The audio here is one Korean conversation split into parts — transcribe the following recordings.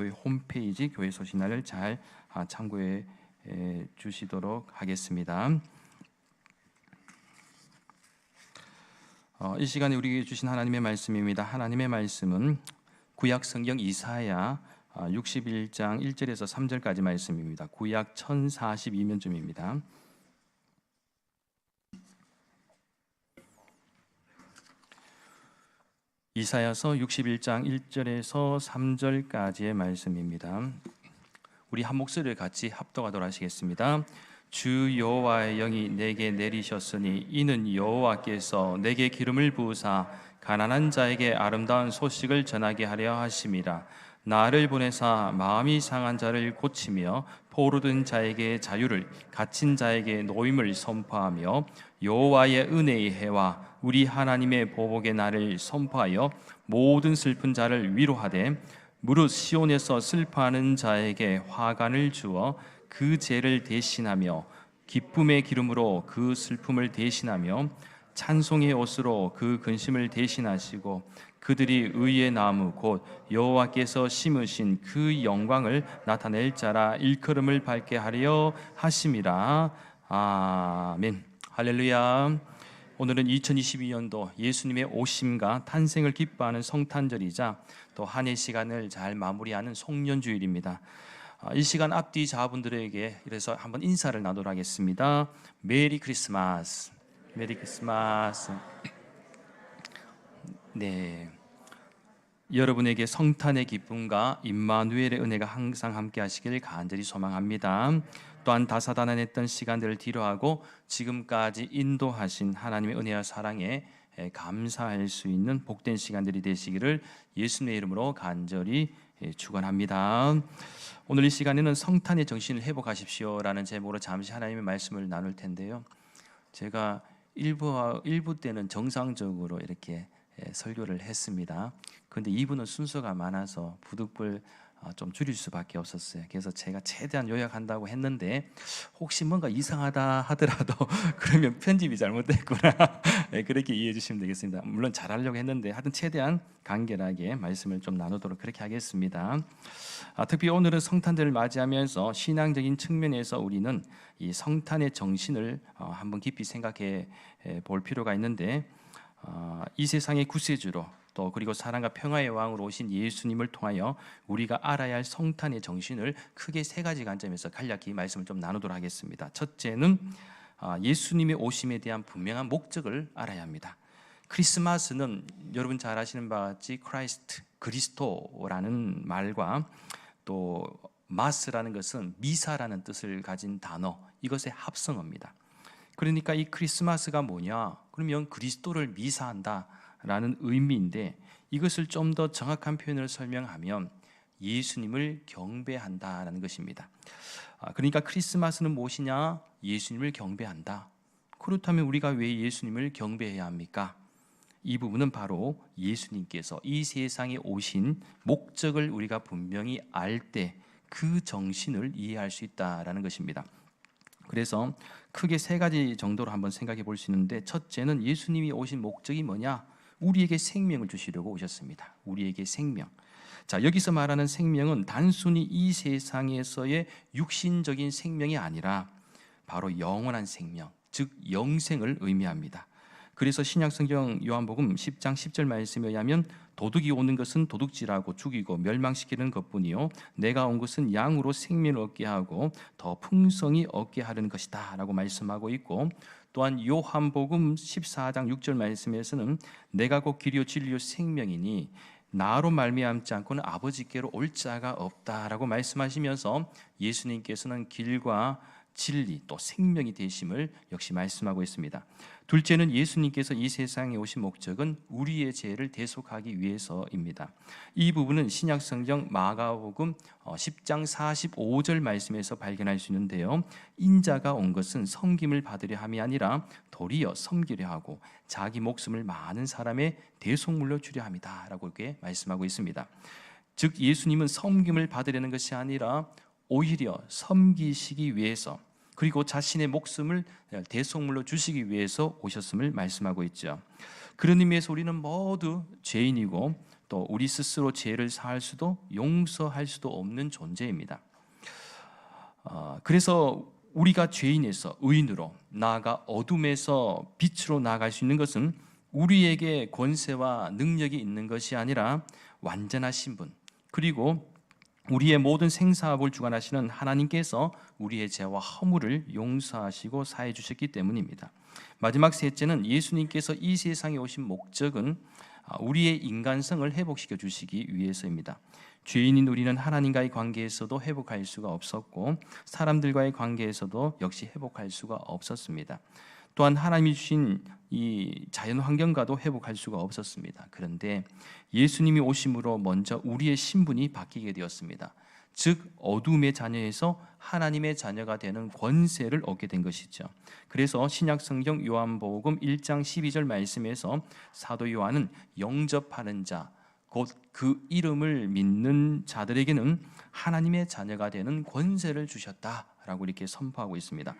교회 홈페이지 교회 소식란을 잘 참고해 주시도록 하겠습니다. 이 시간에 우리에게 주신 하나님의 말씀입니다. 하나님의 말씀은 구약 성경 이사야 61장 1절에서 3절까지 말씀입니다. 구약 1042면쯤입니다. 이사야서 61장 1절에서 3절까지의 말씀입니다. 우리 한 목소리를 같이 합독하도록 하시겠습니다. 주 여호와의 영이 내게 내리셨으니 이는 여호와께서 내게 기름을 부으사 가난한 자에게 아름다운 소식을 전하게 하려 하심이라. 나를 보내사 마음이 상한 자를 고치며 포로된 자에게 자유를, 갇힌 자에게 노임을 선포하며 여호와의 은혜의 해와 우리 하나님의 보복의 날을 선포하여 모든 슬픈 자를 위로하되 무릇 시온에서 슬퍼하는 자에게 화관을 주어 그 죄를 대신하며 기쁨의 기름으로 그 슬픔을 대신하며 찬송의 옷으로 그 근심을 대신하시고 그들이 의의 나무 곧 여호와께서 심으신 그 영광을 나타낼 자라 일컬음을 밝게 하려 하심이라. 아멘. 할렐루야. 오늘은 2022년도 예수님의 오심과 탄생을 기뻐하는 성탄절이자 또 한 해 시간을 잘 마무리하는 송년주일입니다. 이 시간 앞뒤 자분들에게 그래서 한번 인사를 나누도록 하겠습니다. 메리 크리스마스. 메리 크리스마스. 네, 여러분에게 성탄의 기쁨과 임마누엘의 은혜가 항상 함께 하시길 간절히 소망합니다. 또한 다사다난했던 시간들을 뒤로하고 지금까지 인도하신 하나님의 은혜와 사랑에 감사할 수 있는 복된 시간들이 되시기를 예수님의 이름으로 간절히 축원합니다. 오늘 이 시간에는 성탄의 정신을 회복하십시오라는 제목으로 잠시 하나님의 말씀을 나눌 텐데요. 제가 일부 때는 정상적으로 이렇게 설교를 했습니다. 그런데 2부는 순서가 많아서 부득불 좀 줄일 수밖에 없었어요. 그래서 제가 최대한 요약한다고 했는데 혹시 뭔가 이상하다 하더라도 그러면 편집이 잘못됐구나 그렇게 이해해 주시면 되겠습니다. 물론 잘하려고 했는데 하여튼 최대한 간결하게 말씀을 좀 나누도록 그렇게 하겠습니다. 특히 오늘은 성탄절을 맞이하면서 신앙적인 측면에서 우리는 이 성탄의 정신을 한번 깊이 생각해 볼 필요가 있는데 이 세상의 구세주로 또 그리고 사랑과 평화의 왕으로 오신 예수님을 통하여 우리가 알아야 할 성탄의 정신을 크게 세 가지 관점에서 간략히 말씀을 좀 나누도록 하겠습니다. 첫째는 예수님의 오심에 대한 분명한 목적을 알아야 합니다. 크리스마스는 여러분 잘 아시는 바와 같이 크라이스트, 그리스도라는 말과 또 마스라는 것은 미사라는 뜻을 가진 단어, 이것의 합성어입니다. 그러니까 이 크리스마스가 뭐냐? 그러면 그리스도를 미사한다 라는 의미인데 이것을 좀 더 정확한 표현을 설명하면 예수님을 경배한다라는 것입니다. 그러니까 크리스마스는 무엇이냐? 예수님을 경배한다. 그렇다면 우리가 왜 예수님을 경배해야 합니까? 이 부분은 바로 예수님께서 이 세상에 오신 목적을 우리가 분명히 알 때 그 정신을 이해할 수 있다라는 것입니다. 그래서 크게 세 가지 정도로 한번 생각해 볼 수 있는데 첫째는 예수님이 오신 목적이 뭐냐? 우리에게 생명을 주시려고 오셨습니다. 우리에게 생명. 자, 여기서 말하는 생명은 단순히 이 세상에서의 육신적인 생명이 아니라 바로 영원한 생명, 즉 영생을 의미합니다. 그래서 신약성경 요한복음 10장 10절 말씀에 의하면 도둑이 오는 것은 도둑질하고 죽이고 멸망시키는 것뿐이요 내가 온 것은 양으로 생명을 얻게 하고 더 풍성히 얻게 하려는 것이다 라고 말씀하고 있고, 또한 요한복음 14장 6절 말씀에서는 내가 곧 길이요 진리요 생명이니 나로 말미암지 않고는 아버지께로 올 자가 없다라고 말씀하시면서 예수님께서는 길과 진리 또 생명이 되심을 역시 말씀하고 있습니다. 둘째는 예수님께서 이 세상에 오신 목적은 우리의 죄를 대속하기 위해서입니다. 이 부분은 신약성경 마가복음 10장 45절 말씀에서 발견할 수 있는데요, 인자가 온 것은 섬김을 받으려 함이 아니라 도리어 섬기려 하고 자기 목숨을 많은 사람의 대속물로 주려 함이다 라고 이렇게 말씀하고 있습니다. 즉 예수님은 섬김을 받으려는 것이 아니라 오히려 섬기시기 위해서 그리고 자신의 목숨을 대속물로 주시기 위해서 오셨음을 말씀하고 있죠. 그런 의미에서 우리는 모두 죄인이고 또 우리 스스로 죄를 사할 수도 용서할 수도 없는 존재입니다. 그래서 우리가 죄인에서 의인으로 나아가 어둠에서 빛으로 나아갈 수 있는 것은 우리에게 권세와 능력이 있는 것이 아니라 완전하신 분, 그리고 우리의 모든 생사업을 주관하시는 하나님께서 우리의 죄와 허물을 용서하시고 사해 주셨기 때문입니다. 마지막 셋째는 예수님께서 이 세상에 오신 목적은 우리의 인간성을 회복시켜 주시기 위해서입니다. 죄인인 우리는 하나님과의 관계에서도 회복할 수가 없었고 사람들과의 관계에서도 역시 회복할 수가 없었습니다. 또한 하나님이 주신 이 자연 환경과도 회복할 수가 없었습니다. 그런데 예수님이 오심으로 먼저 우리의 신분이 바뀌게 되었습니다. 즉 어둠의 자녀에서 하나님의 자녀가 되는 권세를 얻게 된 것이죠. 그래서 신약성경 요한복음 1장 12절 말씀에서 사도 요한은 영접하는 자, 곧 그 이름을 믿는 자들에게는 하나님의 자녀가 되는 권세를 주셨다라고 이렇게 선포하고 있습니다.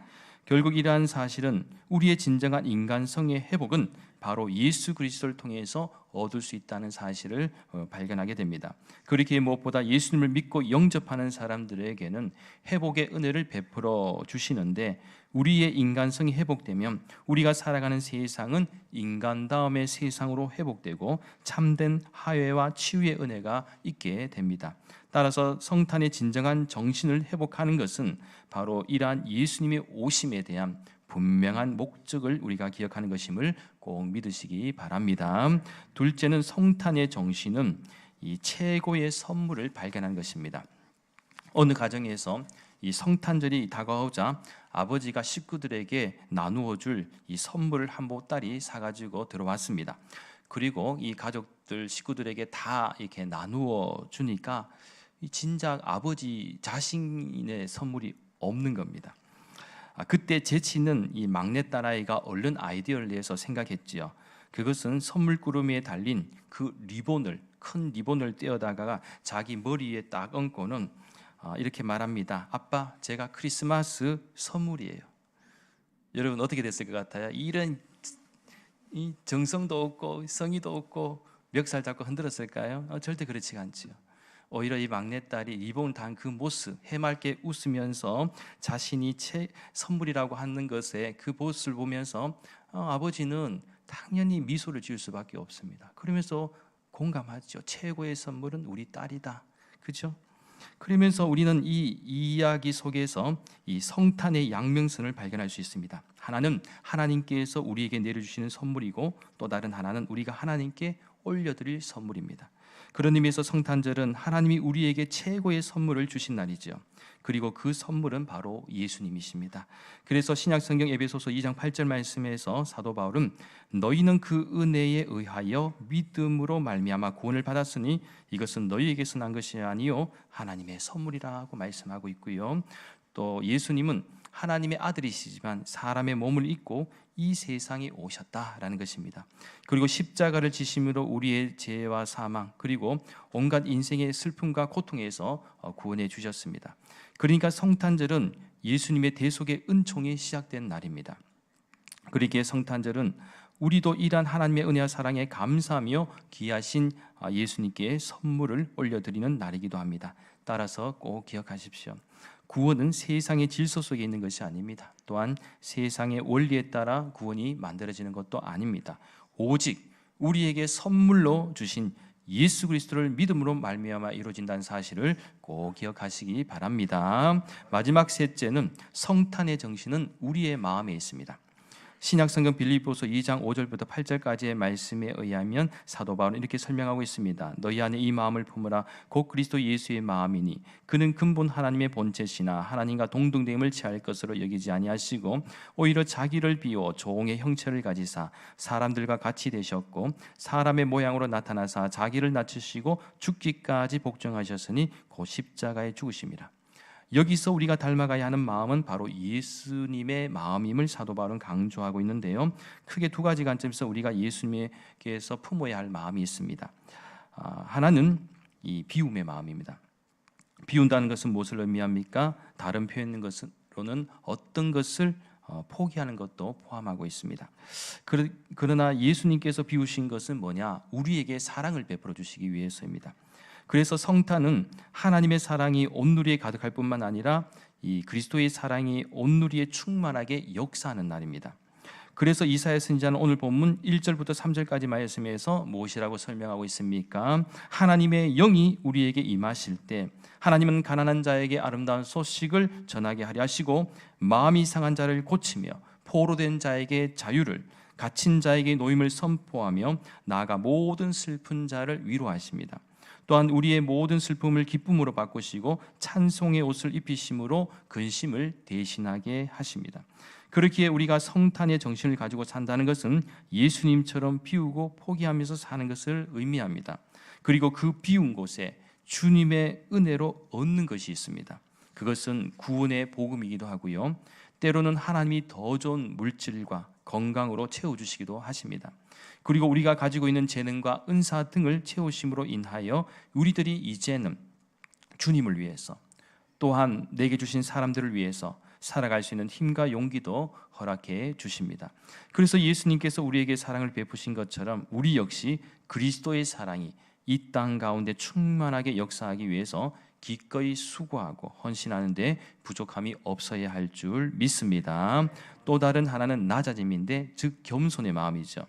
결국 이러한 사실은 우리의 진정한 인간성의 회복은 바로 예수 그리스도를 통해서 얻을 수 있다는 사실을 발견하게 됩니다. 그렇게 무엇보다 예수님을 믿고 영접하는 사람들에게는 회복의 은혜를 베풀어 주시는데, 우리의 인간성이 회복되면 우리가 살아가는 세상은 인간다움의 세상으로 회복되고 참된 화해와 치유의 은혜가 있게 됩니다. 따라서 성탄의 진정한 정신을 회복하는 것은 바로 이러한 예수님의 오심에 대한 분명한 목적을 우리가 기억하는 것임을 꼭 믿으시기 바랍니다. 둘째는 성탄의 정신은 이 최고의 선물을 발견하는 것입니다. 어느 가정에서 이 성탄절이 다가오자 아버지가 식구들에게 나누어 줄 이 선물을 한 보따리 사가지고 들어왔습니다. 그리고 이 가족들 식구들에게 다 이렇게 나누어 주니까 진작 아버지 자신의 선물이 없는 겁니다. 그때 재치는 이 막내딸 아이가 얼른 아이디어를 내서 생각했지요. 그것은 선물꾸러미에 달린 그 큰 리본을 떼어다가 자기 머리에 딱 얹고는 이렇게 말합니다. 아빠, 제가 크리스마스 선물이에요. 여러분 어떻게 됐을 것 같아요? 이런 이 정성도 없고 성의도 없고 멱살 잡고 흔들었을까요? 절대 그렇지가 않지요. 오히려 이 막내딸이 리본을 단 그 모습, 해맑게 웃으면서 자신이 선물이라고 하는 것에 그 모습을 보면서 아버지는 당연히 미소를 지을 수밖에 없습니다. 그러면서 공감하죠. 최고의 선물은 우리 딸이다. 그렇죠? 그러면서 우리는 이 이야기 속에서 이 성탄의 양면성을 발견할 수 있습니다. 하나는 하나님께서 우리에게 내려주시는 선물이고, 또 다른 하나는 우리가 하나님께 올려드릴 선물입니다. 그런 의미에서 성탄절은 하나님이 우리에게 최고의 선물을 주신 날이죠. 그리고 그 선물은 바로 예수님이십니다. 그래서 신약성경 에베소서 2장 8절 말씀에서 사도 바울은 너희는 그 은혜에 의하여 믿음으로 말미암아 구원을 받았으니 이것은 너희에게서 난 것이 아니요 하나님의 선물이라고 말씀하고 있고요. 또 예수님은 하나님의 아들이시지만 사람의 몸을 입고 이 세상에 오셨다라는 것입니다. 그리고 십자가를 지심으로 우리의 죄와 사망 그리고 온갖 인생의 슬픔과 고통에서 구원해 주셨습니다. 그러니까 성탄절은 예수님의 대속의 은총이 시작된 날입니다. 그러기에 성탄절은 우리도 이러한 하나님의 은혜와 사랑에 감사하며 귀하신 예수님께 선물을 올려드리는 날이기도 합니다. 따라서 꼭 기억하십시오. 구원은 세상의 질서 속에 있는 것이 아닙니다. 또한 세상의 원리에 따라 구원이 만들어지는 것도 아닙니다. 오직 우리에게 선물로 주신 예수 그리스도를 믿음으로 말미암아 이루어진다는 사실을 꼭 기억하시기 바랍니다. 마지막 셋째는 성탄의 정신은 우리의 마음에 있습니다. 신약성경 빌립보서 2장 5절부터 8절까지의 말씀에 의하면 사도 바울은 이렇게 설명하고 있습니다. 너희 안에 이 마음을 품으라. 곧 그리스도 예수의 마음이니 그는 근본 하나님의 본체시나 하나님과 동등됨을 취할 것으로 여기지 아니하시고 오히려 자기를 비워 종의 형체를 가지사 사람들과 같이 되셨고 사람의 모양으로 나타나사 자기를 낮추시고 죽기까지 복종하셨으니 곧 십자가에 죽으심이라. 여기서 우리가 닮아가야 하는 마음은 바로 예수님의 마음임을 사도 바울은 강조하고 있는데요. 크게 두 가지 관점에서 우리가 예수님께서 품어야 할 마음이 있습니다. 하나는 이 비움의 마음입니다. 비운다는 것은 무엇을 의미합니까? 다른 표현으로는 어떤 것을 포기하는 것도 포함하고 있습니다. 그러나 예수님께서 비우신 것은 뭐냐? 우리에게 사랑을 베풀어 주시기 위해서입니다. 그래서 성탄은 하나님의 사랑이 온누리에 가득할 뿐만 아니라 이 그리스도의 사랑이 온누리에 충만하게 역사하는 날입니다. 그래서 이사야 선지자는 오늘 본문 1절부터 3절까지 말씀에서 무엇이라고 설명하고 있습니까? 하나님의 영이 우리에게 임하실 때 하나님은 가난한 자에게 아름다운 소식을 전하게 하려 하시고 마음이 상한 자를 고치며 포로된 자에게 자유를, 갇힌 자에게 노임을 선포하며 나아가 모든 슬픈 자를 위로하십니다. 또한 우리의 모든 슬픔을 기쁨으로 바꾸시고 찬송의 옷을 입히심으로 근심을 대신하게 하십니다. 그렇기에 우리가 성탄의 정신을 가지고 산다는 것은 예수님처럼 비우고 포기하면서 사는 것을 의미합니다. 그리고 그 비운 곳에 주님의 은혜로 얻는 것이 있습니다. 그것은 구원의 복음이기도 하고요, 때로는 하나님이 더 좋은 물질과 건강으로 채워주시기도 하십니다. 그리고 우리가 가지고 있는 재능과 은사 등을 채우심으로 인하여 우리들이 이제는 주님을 위해서, 또한 내게 주신 사람들을 위해서 살아갈 수 있는 힘과 용기도 허락해 주십니다. 그래서 예수님께서 우리에게 사랑을 베푸신 것처럼 우리 역시 그리스도의 사랑이 이 땅 가운데 충만하게 역사하기 위해서 기꺼이 수고하고 헌신하는 데 부족함이 없어야 할 줄 믿습니다. 또 다른 하나는 낮아짐인데, 즉 겸손의 마음이죠.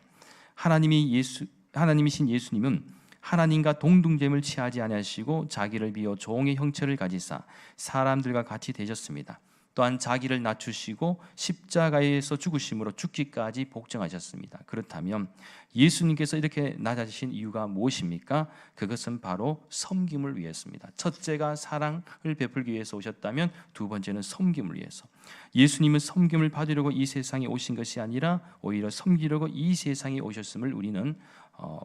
하나님이신 예수님은 하나님과 동등됨을 취하지 아니하시고 자기를 비워 종의 형체를 가지사 사람들과 같이 되셨습니다. 또한 자기를 낮추시고 십자가에서 죽으심으로 죽기까지 복종하셨습니다. 그렇다면 예수님께서 이렇게 낮아지신 이유가 무엇입니까? 그것은 바로 섬김을 위해서입니다. 첫째가 사랑을 베풀기 위해서 오셨다면 두 번째는 섬김을 위해서. 예수님은 섬김을 받으려고 이 세상에 오신 것이 아니라 오히려 섬기려고 이 세상에 오셨음을 우리는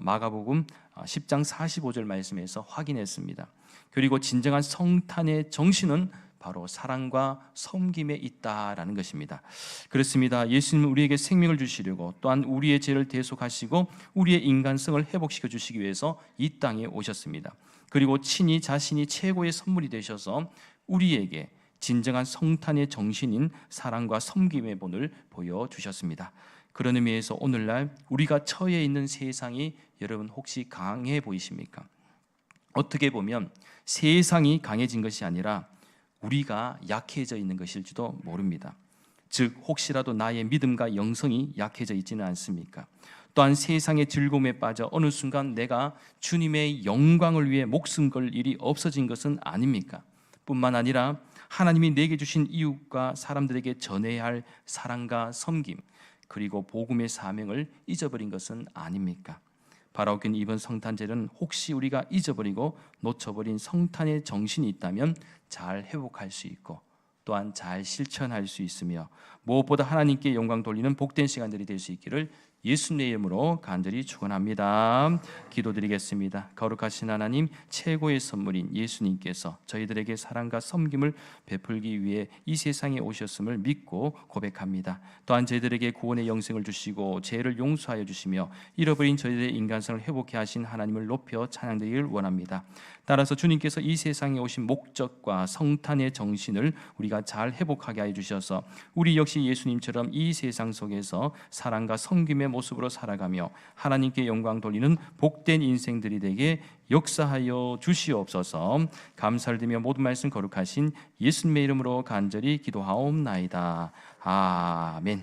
마가복음 10장 45절 말씀에서 확인했습니다. 그리고 진정한 성탄의 정신은 바로 사랑과 섬김에 있다라는 것입니다. 그렇습니다. 예수님은 우리에게 생명을 주시려고, 또한 우리의 죄를 대속하시고 우리의 인간성을 회복시켜 주시기 위해서 이 땅에 오셨습니다. 그리고 친히 자신이 최고의 선물이 되셔서 우리에게 진정한 성탄의 정신인 사랑과 섬김의 본을 보여주셨습니다. 그런 의미에서 오늘날 우리가 처해 있는 세상이 여러분 혹시 강해 보이십니까? 어떻게 보면 세상이 강해진 것이 아니라 우리가 약해져 있는 것일지도 모릅니다. 즉 혹시라도 나의 믿음과 영성이 약해져 있지는 않습니까? 또한 세상의 즐거움에 빠져 어느 순간 내가 주님의 영광을 위해 목숨 걸 일이 없어진 것은 아닙니까? 뿐만 아니라 하나님이 내게 주신 이웃과 사람들에게 전해야 할 사랑과 섬김, 그리고 복음의 사명을 잊어버린 것은 아닙니까? 바라오긴 이번 성탄절은 혹시 우리가 잊어버리고 놓쳐버린 성탄의 정신이 있다면 잘 회복할 수 있고, 또한 잘 실천할 수 있으며 무엇보다 하나님께 영광 돌리는 복된 시간들이 될 수 있기를 예수님의 이름으로 간절히 축원합니다. 기도드리겠습니다. 거룩하신 하나님, 최고의 선물인 예수님께서 저희들에게 사랑과 섬김을 베풀기 위해 이 세상에 오셨음을 믿고 고백합니다. 또한 저희들에게 구원의 영생을 주시고 죄를 용서하여 주시며 잃어버린 저희들의 인간성을 회복해 하신 하나님을 높여 찬양드리길 원합니다. 따라서 주님께서 이 세상에 오신 목적과 성탄의 정신을 우리가 잘 회복하게 하여 주셔서 우리 역시 예수님처럼 이 세상 속에서 사랑과 섬김의 모습으로 살아가며 하나님께 영광 돌리는 복된 인생들이 되게 역사하여 주시옵소서. 감사를 드리며 모든 말씀 거룩하신 예수님의 이름으로 간절히 기도하옵나이다. 아멘.